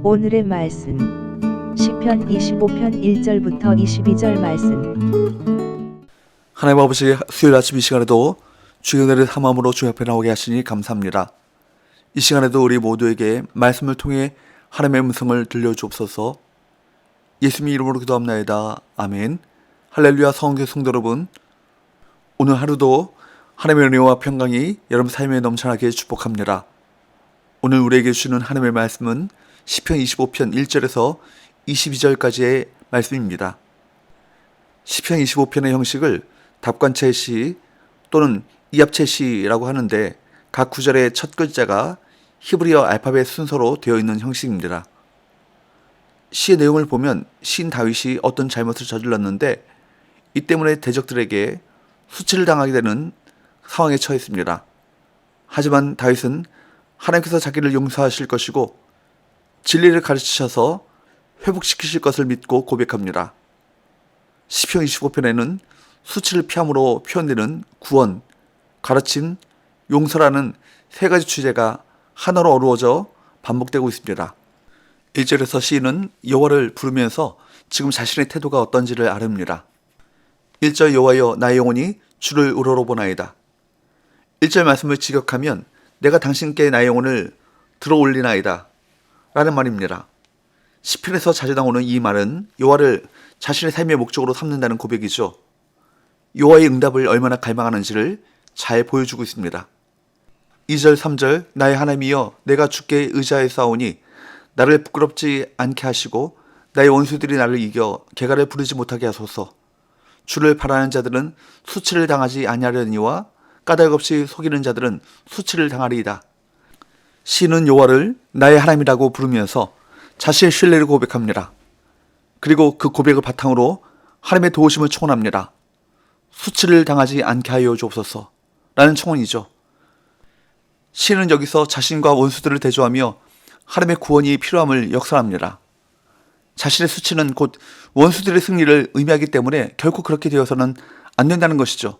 오늘의 말씀 시편 25편 1절부터 22절 말씀. 하나님 아버지, 수요일 아침 이 시간에도 주의 은혜를 삼함으로 주의 앞에 나오게 하시니 감사합니다. 이 시간에도 우리 모두에게 말씀을 통해 하나님의 음성을 들려주옵소서. 예수님 이름으로 기도합나이다. 아멘. 할렐루야. 성교 성도 여러분, 오늘 하루도 하나님의 은혜와 평강이 여러분 삶에 넘쳐나게 축복합니다. 오늘 우리에게 주시는 하나님의 말씀은 시편 25편 1절에서 22절까지의 말씀입니다. 시편 25편의 형식을 답관체 시 또는 이합체 시라고 하는데, 각 구절의 첫 글자가 히브리어 알파벳 순서로 되어 있는 형식입니다. 시의 내용을 보면 시인 다윗이 어떤 잘못을 저질렀는데 이 때문에 대적들에게 수치를 당하게 되는 상황에 처했습니다. 하지만 다윗은 하나님께서 자기를 용서하실 것이고 진리를 가르치셔서 회복시키실 것을 믿고 고백합니다. 시편 25편에는 수치를 피함으로 표현되는 구원, 가르침, 용서라는 세 가지 주제가 하나로 어우러져 반복되고 있습니다. 1절에서 시인은 여호와를 부르면서 지금 자신의 태도가 어떤지를 아릅니다. 1절 여호와여 나의 영혼이 주를 우러러보나이다. 1절 말씀을 직역하면 내가 당신께 나의 영혼을 들어올리나이다 라는 말입니다. 시편에서 자주 나오는 이 말은 여호와를 자신의 삶의 목적으로 삼는다는 고백이죠. 여호와의 응답을 얼마나 갈망하는지를 잘 보여주고 있습니다. 2절 3절 나의 하나님이여 내가 주께 의지하였사오니 나를 부끄럽지 않게 하시고 나의 원수들이 나를 이겨 개가를 부르지 못하게 하소서. 주를 바라는 자들은 수치를 당하지 아니하려니와 까닭없이 속이는 자들은 수치를 당하리이다. 시인은 여호와를 나의 하나님이라고 부르면서 자신의 신뢰를 고백합니다. 그리고 그 고백을 바탕으로 하나님의 도우심을 청원합니다. 수치를 당하지 않게 하여 주옵소서 라는 청원이죠. 시인은 여기서 자신과 원수들을 대조하며 하나님의 구원이 필요함을 역설합니다. 자신의 수치는 곧 원수들의 승리를 의미하기 때문에 결코 그렇게 되어서는 안 된다는 것이죠.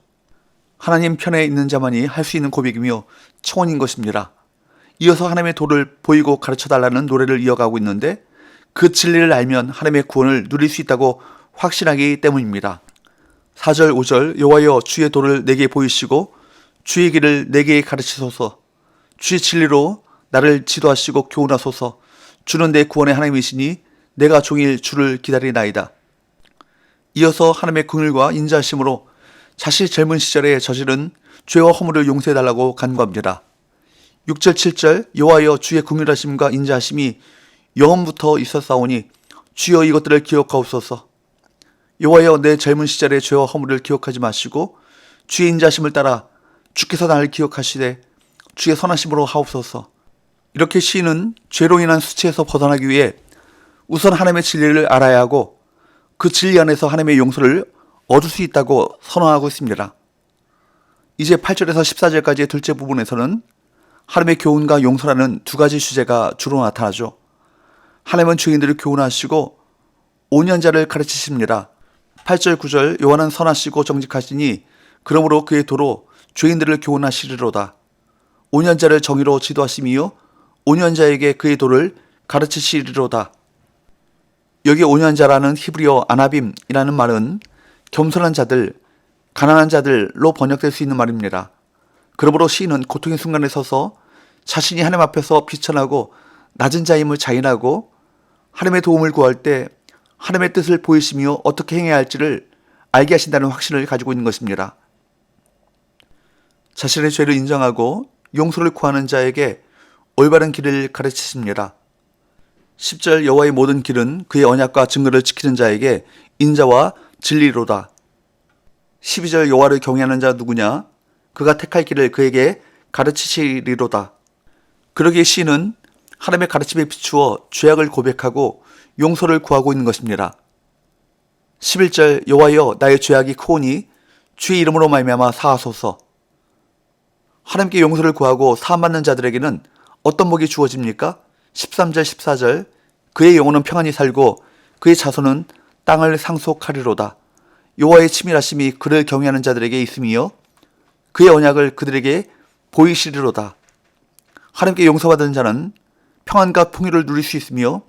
하나님 편에 있는 자만이 할 수 있는 고백이며 청원인 것입니다. 이어서 하나님의 도를 보이고 가르쳐달라는 노래를 이어가고 있는데, 그 진리를 알면 하나님의 구원을 누릴 수 있다고 확신하기 때문입니다. 4절 5절 여호와여 주의 도를 내게 보이시고 주의 길을 내게 가르치소서. 주의 진리로 나를 지도하시고 교훈하소서. 주는 내 구원의 하나님이시니 내가 종일 주를 기다리나이다. 이어서 하나님의 긍휼과 인자하심으로 자신의 젊은 시절에 저지른 죄와 허물을 용서해달라고 간구합니다. 6절 7절 여호와여 주의 긍휼하심과 인자하심이 영원부터 있었사오니 주여 이것들을 기억하옵소서. 여호와여 내 젊은 시절의 죄와 허물을 기억하지 마시고 주의 인자하심을 따라 주께서 나를 기억하시되 주의 선하심으로 하옵소서. 이렇게 시인은 죄로 인한 수치에서 벗어나기 위해 우선 하나님의 진리를 알아야 하고 그 진리 안에서 하나님의 용서를 얻을 수 있다고 선언하고 있습니다. 이제 8절에서 14절까지의 둘째 부분에서는 하나님의 교훈과 용서라는 두 가지 주제가 주로 나타나죠. 하나님은 죄인들을 교훈하시고 5년자를 가르치십니다. 8절 9절 여호와는 선하시고 정직하시니 그러므로 그의 도로 죄인들을 교훈하시리로다. 5년자를 정의로 지도하심이요 5년자에게 그의 도를 가르치시리로다. 여기 5년자라는 히브리어 아나빔이라는 말은 겸손한 자들, 가난한 자들로 번역될 수 있는 말입니다. 그러므로 시인은 고통의 순간에 서서 자신이 하나님 앞에서 비천하고 낮은 자임을 자인하고 하나님의 도움을 구할 때 하나님의 뜻을 보이시며 어떻게 행해야 할지를 알게 하신다는 확신을 가지고 있는 것입니다. 자신의 죄를 인정하고 용서를 구하는 자에게 올바른 길을 가르치십니다. 10절 여호와의 모든 길은 그의 언약과 증거를 지키는 자에게 인자와 진리로다. 12절 여호와를 경외하는 자 누구냐? 그가 택할 길을 그에게 가르치시리로다. 그러기에 시인은 하나님의 가르침에 비추어 죄악을 고백하고 용서를 구하고 있는 것입니다. 11절 여호와여 나의 죄악이 크오니 주의 이름으로 말미암아 사하소서. 하나님께 용서를 구하고 사함받는 자들에게는 어떤 복이 주어집니까? 13절 14절 그의 영혼은 평안히 살고 그의 자손은 땅을 상속하리로다. 여호와의 치밀하심이 그를 경외하는 자들에게 있음이요 그의 언약을 그들에게 보이시리로다. 하나님께 용서받은 자는 평안과 풍요를 누릴 수 있으며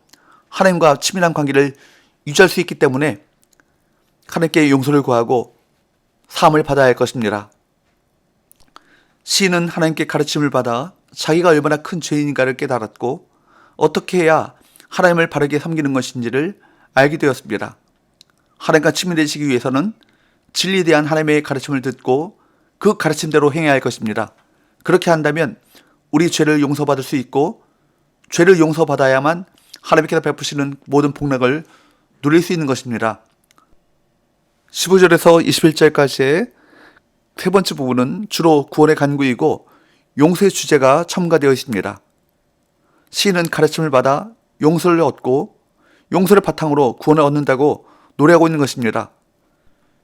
하나님과 친밀한 관계를 유지할 수 있기 때문에 하나님께 용서를 구하고 사함을 받아야 할 것입니다. 시인은 하나님께 가르침을 받아 자기가 얼마나 큰 죄인인가를 깨달았고 어떻게 해야 하나님을 바르게 섬기는 것인지를 알게 되었습니다. 하나님과 친밀해지기 위해서는 진리에 대한 하나님의 가르침을 듣고 그 가르침대로 행해야 할 것입니다. 그렇게 한다면 우리 죄를 용서받을 수 있고 죄를 용서받아야만 하나님께서 베푸시는 모든 복락을 누릴 수 있는 것입니다. 15절에서 21절까지의 세 번째 부분은 주로 구원의 간구이고 용서의 주제가 첨가되어 있습니다. 시인은 가르침을 받아 용서를 얻고 용서를 바탕으로 구원을 얻는다고 노래하고 있는 것입니다.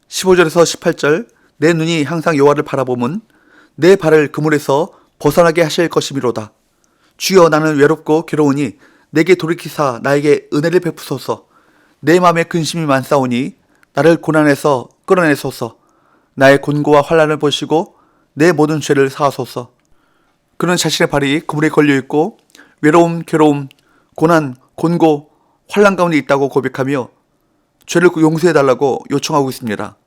15절에서 18절 내 눈이 항상 여호와를 바라보면 내 발을 그물에서 벗어나게 하실 것이미로다. 주여 나는 외롭고 괴로우니 내게 돌이키사 나에게 은혜를 베푸소서. 내 마음에 근심이 많사오니 나를 고난에서 끌어내소서. 나의 곤고와 환난을 보시고 내 모든 죄를 사하소서. 그는 자신의 발이 그물에 걸려있고 외로움, 괴로움, 고난, 곤고, 환난 가운데 있다고 고백하며 죄를 용서해달라고 요청하고 있습니다.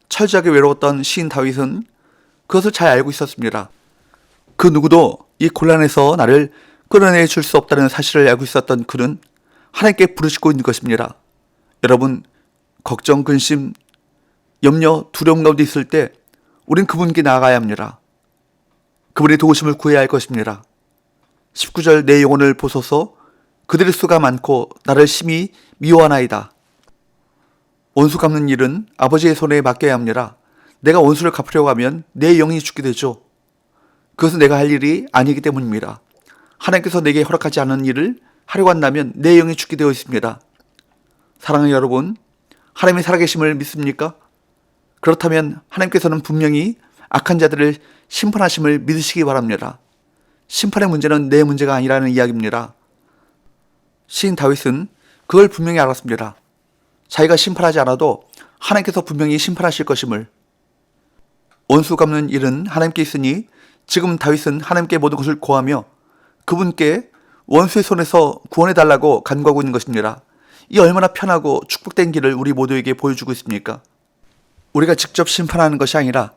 철저하게 외로웠던 시인 다윗은 그것을 잘 알고 있었습니다. 그 누구도 이 곤란에서 나를 끌어내 줄 수 없다는 사실을 알고 있었던 그는 하나님께 부르짖고 있는 것입니다. 여러분, 걱정, 근심, 염려, 두려움 가운데 있을 때 우린 그분께 나아가야 합니다. 그분의 도우심을 구해야 할 것입니다. 19절 내 영혼을 보소서. 그들의 수가 많고 나를 심히 미워하나이다. 원수 갚는 일은 아버지의 손에 맡겨야 합니다. 내가 원수를 갚으려고 하면 내 영이 죽게 되죠. 그것은 내가 할 일이 아니기 때문입니다. 하나님께서 내게 허락하지 않은 일을 하려고 한다면 내 영이 죽게 되어 있습니다. 사랑하는 여러분, 하나님의 살아계심을 믿습니까? 그렇다면 하나님께서는 분명히 악한 자들을 심판하심을 믿으시기 바랍니다. 심판의 문제는 내 문제가 아니라는 이야기입니다. 시인 다윗은 그걸 분명히 알았습니다. 자기가 심판하지 않아도 하나님께서 분명히 심판하실 것임을. 원수 갚는 일은 하나님께 있으니 지금 다윗은 하나님께 모든 것을 고하며 그분께 원수의 손에서 구원해달라고 간구하고 있는 것입니다. 이 얼마나 편하고 축복된 길을 우리 모두에게 보여주고 있습니까? 우리가 직접 심판하는 것이 아니라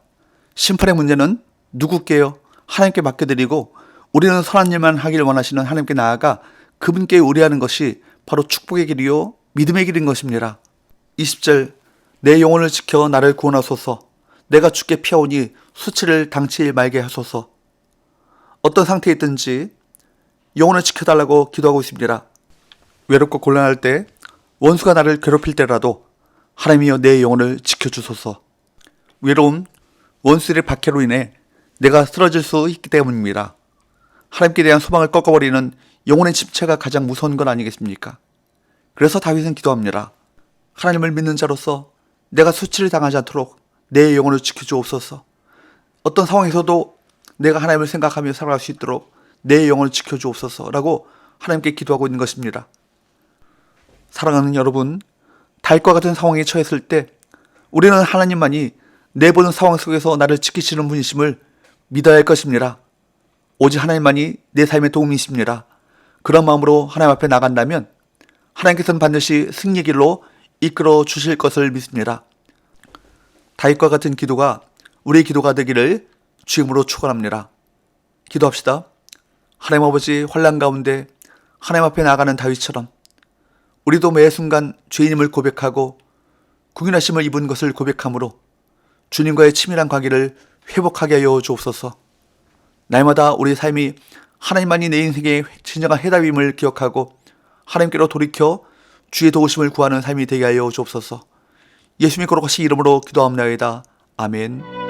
심판의 문제는 누구께요? 하나님께 맡겨드리고 우리는 선한 일만 하길 원하시는 하나님께 나아가 그분께 의뢰하는 것이 바로 축복의 길이요 믿음의 길인 것입니다. 20절 내 영혼을 지켜 나를 구원하소서. 내가 주께 피하오니 수치를 당치 말게 하소서. 어떤 상태에 있든지 영혼을 지켜달라고 기도하고 있습니다. 외롭고 곤란할 때 원수가 나를 괴롭힐 때라도 하나님이여 내 영혼을 지켜주소서. 외로움, 원수들의 박해로 인해 내가 쓰러질 수 있기 때문입니다. 하나님께 대한 소망을 꺾어버리는 영혼의 침체가 가장 무서운 건 아니겠습니까? 그래서 다윗은 기도합니다. 하나님을 믿는 자로서 내가 수치를 당하지 않도록 내 영혼을 지켜주옵소서. 어떤 상황에서도 내가 하나님을 생각하며 살아갈 수 있도록 내 영혼을 지켜주옵소서 라고 하나님께 기도하고 있는 것입니다. 사랑하는 여러분, 다윗과 같은 상황에 처했을 때 우리는 하나님만이 내보는 상황 속에서 나를 지키시는 분이심을 믿어야 할 것입니다. 오직 하나님만이 내 삶의 도움이십니다. 그런 마음으로 하나님 앞에 나간다면 하나님께서는 반드시 승리의 길로 이끌어 주실 것을 믿습니다. 다윗과 같은 기도가 우리의 기도가 되기를 주임으로 축원합니다. 기도합시다. 하나님 아버지, 환난 가운데 하나님 앞에 나가는 다윗처럼 우리도 매 순간 죄인임을 고백하고 궁연하심을 입은 것을 고백함으로 주님과의 치밀한 관계를 회복하게 하여 주옵소서. 날마다 우리 삶이 하나님만이 내 인생의 진정한 해답임을 기억하고 하나님께로 돌이켜 주의 도우심을 구하는 삶이 되게 하여 주옵소서. 예수님 거룩하신 이름으로 기도합나이다. 아멘.